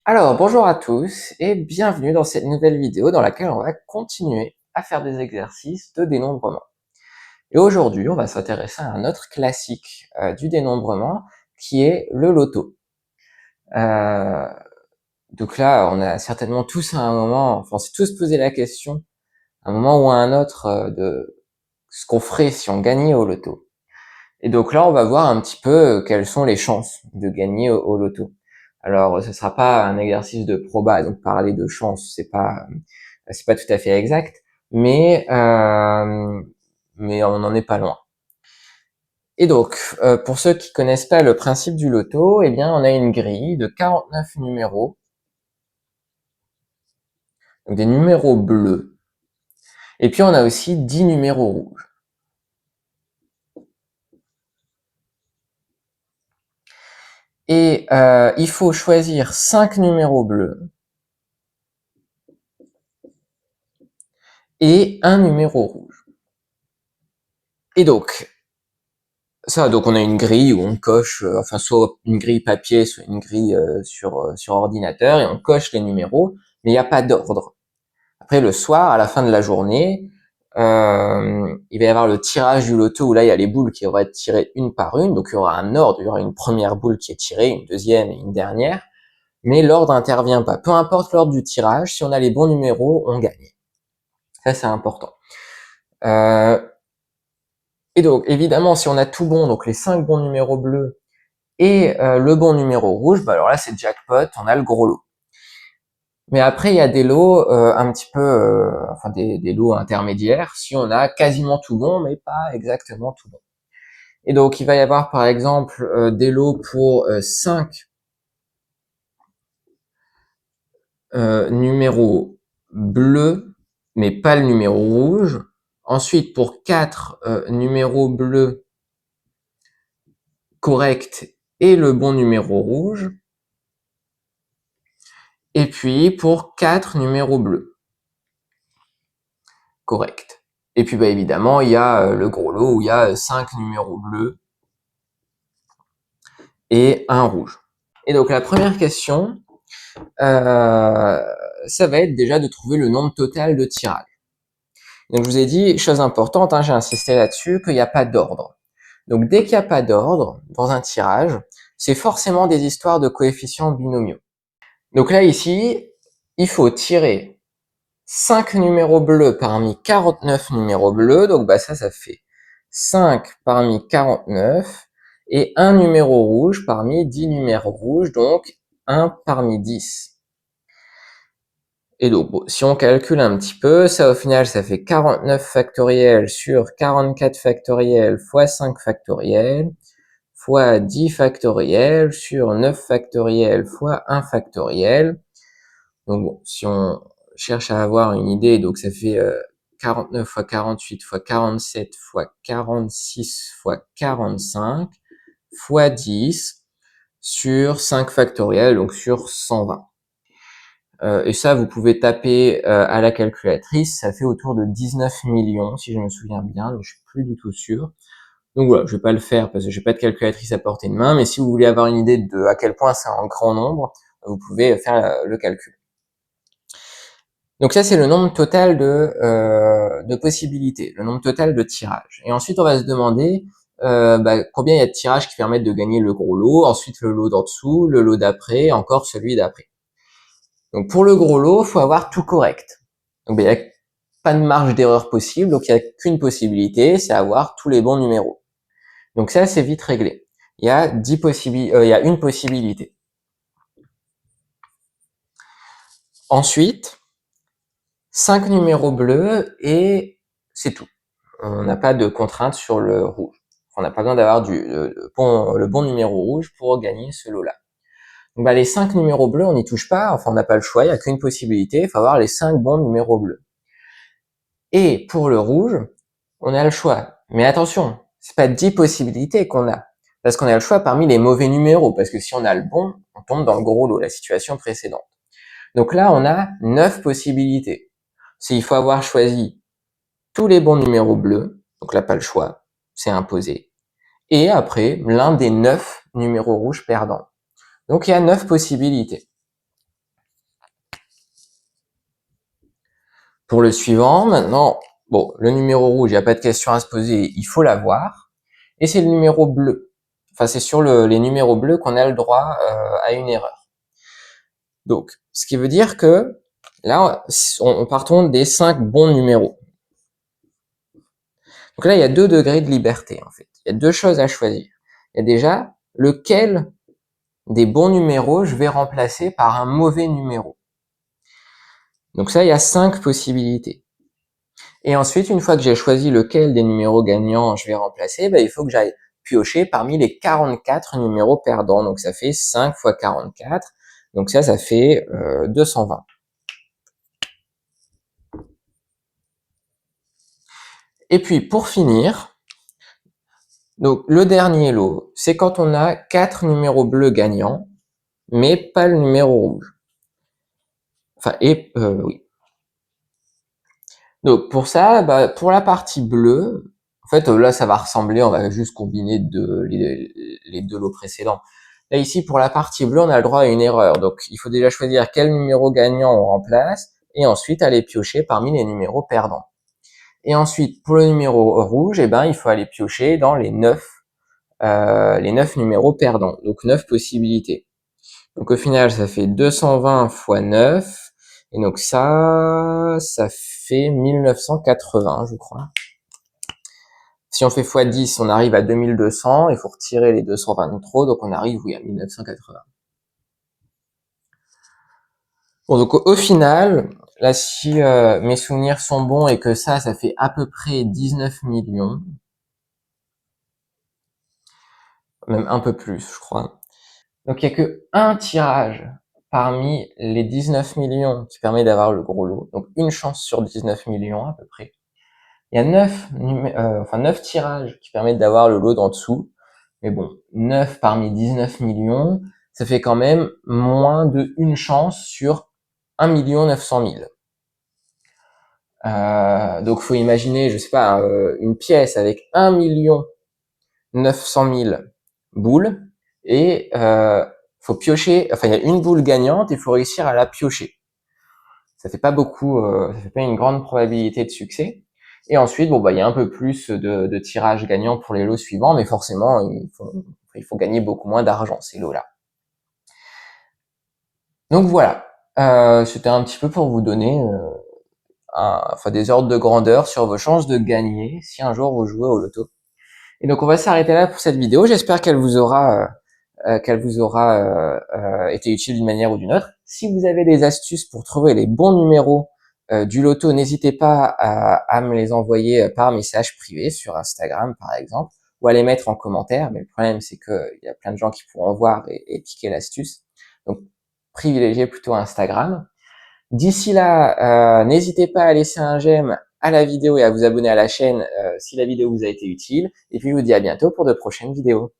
Alors, bonjour à tous et bienvenue dans cette nouvelle vidéo dans laquelle on va continuer à faire des exercices de dénombrement. Et aujourd'hui, on va s'intéresser à un autre classique du dénombrement qui est le loto. Euh, donc là, on a certainement tous à un moment, enfin on s'est tous posé la question, à un moment ou à un autre, de ce qu'on ferait si on gagnait au loto. Et donc là, on va voir un petit peu quelles sont les chances de gagner au loto. Alors, ce sera pas un exercice de proba, donc parler de chance, c'est pas tout à fait exact, mais on n'en est pas loin. Et donc, pour ceux qui connaissent pas le principe du loto, eh bien, on a une grille de 49 numéros, donc des numéros bleus, et puis on a aussi 10 numéros rouges. Et il faut choisir 5 numéros bleus et un numéro rouge. Et donc, donc on a une grille où on coche, enfin soit une grille papier, soit une grille sur ordinateur, et on coche les numéros, mais il n'y a pas d'ordre. Après le soir, à la fin de la journée, il va y avoir le tirage du loto où là il y a les boules qui vont être tirées une par une, donc il y aura un ordre, il y aura une première boule qui est tirée, une deuxième et une dernière, mais l'ordre n'intervient pas. Peu importe l'ordre du tirage, si on a les bons numéros, on gagne. Ça c'est important. Et donc évidemment, si on a tout bon, donc les 5 bons numéros bleus et le bon numéro rouge, bah alors là c'est jackpot, on a le gros lot. Mais après il y a des lots un petit peu, enfin des lots intermédiaires, si on a quasiment tout bon mais pas exactement tout bon. Et donc il va y avoir par exemple des lots pour 5 numéros bleus mais pas le numéro rouge. Ensuite pour 4 numéros bleus corrects et le bon numéro rouge. Et puis pour 4 numéros bleus. Correct. Et puis bah évidemment, il y a le gros lot où il y a 5 numéros bleus et un rouge. Et donc la première question, ça va être déjà de trouver le nombre total de tirages. Donc je vous ai dit, chose importante, j'ai insisté là-dessus, qu'il n'y a pas d'ordre. Donc dès qu'il n'y a pas d'ordre dans un tirage, c'est forcément des histoires de coefficients binomiaux. Donc là ici, il faut tirer 5 numéros bleus parmi 49 numéros bleus, donc bah ça fait 5 parmi 49, et un numéro rouge parmi 10 numéros rouges, donc 1 parmi 10. Et donc, bon, si on calcule un petit peu, ça au final, ça fait 49 factoriel sur 44 factoriel fois 5 factoriel, fois 10 factoriel sur 9 factoriel fois 1 factoriel. Donc bon, si on cherche à avoir une idée, donc ça fait 49 fois 48 fois 47 fois 46 fois 45 fois 10 sur 5 factoriel, donc sur 120. Et ça, vous pouvez taper à la calculatrice, ça fait autour de 19 millions, si je me souviens bien, mais je suis plus du tout sûr. Donc voilà, je vais pas le faire parce que j'ai pas de calculatrice à portée de main, mais si vous voulez avoir une idée de à quel point c'est un grand nombre, vous pouvez faire le calcul. Donc ça, c'est le nombre total de possibilités, le nombre total de tirages. Et ensuite, on va se demander combien il y a de tirages qui permettent de gagner le gros lot, ensuite le lot d'en dessous, le lot d'après, encore celui d'après. Donc pour le gros lot, il faut avoir tout correct. Donc il n'y a pas de marge d'erreur possible, donc il n'y a qu'une possibilité, c'est avoir tous les bons numéros. Donc ça, c'est vite réglé. Il y a il y a une possibilité. Ensuite, 5 numéros bleus et c'est tout. On n'a pas de contrainte sur le rouge. On n'a pas besoin d'avoir le bon numéro rouge pour gagner ce lot-là. Donc les 5 numéros bleus, on n'y touche pas, enfin on n'a pas le choix, il n'y a qu'une possibilité, il faut avoir les 5 bons numéros bleus. Et pour le rouge, on a le choix. Mais attention, c'est pas 10 possibilités qu'on a, parce qu'on a le choix parmi les mauvais numéros, parce que si on a le bon, on tombe dans le gros lot, la situation précédente. Donc là, on a 9 possibilités. Il faut avoir choisi tous les bons numéros bleus, donc là pas le choix, c'est imposé, et après l'un des 9 numéros rouges perdants. Donc il y a 9 possibilités. Pour le suivant, maintenant, bon, le numéro rouge, il n'y a pas de question à se poser, il faut l'avoir. Et c'est le numéro bleu. Enfin, c'est sur les numéros bleus qu'on a le droit à une erreur. Donc, ce qui veut dire que là, on partons des 5 bons numéros. Donc là, il y a 2 degrés de liberté, en fait. Il y a 2 choses à choisir. Il y a déjà lequel des bons numéros je vais remplacer par un mauvais numéro. Donc ça, il y a 5 possibilités. Et ensuite, une fois que j'ai choisi lequel des numéros gagnants je vais remplacer, il faut que j'aille piocher parmi les 44 numéros perdants. Donc ça fait 5 fois 44. Donc ça fait 220. Et puis pour finir, donc le dernier lot, c'est quand on a 4 numéros bleus gagnants, mais pas le numéro rouge. Enfin, oui. Donc pour ça, pour la partie bleue, en fait là ça va ressembler, on va juste combiner les 2 lots précédents. Là ici pour la partie bleue, on a le droit à une erreur. Donc il faut déjà choisir quel numéro gagnant on remplace et ensuite aller piocher parmi les numéros perdants. Et ensuite pour le numéro rouge, il faut aller piocher dans les 9 numéros perdants. Donc 9 possibilités. Donc au final, ça fait 220 fois 9. Et donc ça fait 1980, je crois. Si on fait x 10, on arrive à 2200. Il faut retirer les 220 de trop, donc on arrive, oui, à 1980. Bon, donc au final, là, si mes souvenirs sont bons et que ça fait à peu près 19 millions, même un peu plus, je crois. Donc il n'y a que un tirage parmi les 19 millions qui permet d'avoir le gros lot. Donc une chance sur 19 millions à peu près. Il y a 9 tirages qui permettent d'avoir le lot d'en dessous. Mais bon, 9 parmi 19 millions, ça fait quand même moins de une chance sur 1 900 000. Donc faut imaginer, je sais pas, une pièce avec 1 900 000 boules et faut piocher, enfin il y a une boule gagnante, il faut réussir à la piocher. Ça fait pas beaucoup, ça fait pas une grande probabilité de succès. Et ensuite, il y a un peu plus de tirages gagnants pour les lots suivants, mais forcément, il faut gagner beaucoup moins d'argent, ces lots-là. Donc voilà, c'était un petit peu pour vous donner des ordres de grandeur sur vos chances de gagner si un jour vous jouez au loto. Et donc on va s'arrêter là pour cette vidéo. J'espère qu'elle vous aura été utile d'une manière ou d'une autre. Si vous avez des astuces pour trouver les bons numéros du loto, n'hésitez pas à me les envoyer par message privé sur Instagram par exemple, ou à les mettre en commentaire. Mais le problème c'est qu'il y a plein de gens qui pourront voir et piquer l'astuce. Donc privilégiez plutôt Instagram. D'ici là, n'hésitez pas à laisser un j'aime à la vidéo et à vous abonner à la chaîne si la vidéo vous a été utile. Et puis je vous dis à bientôt pour de prochaines vidéos.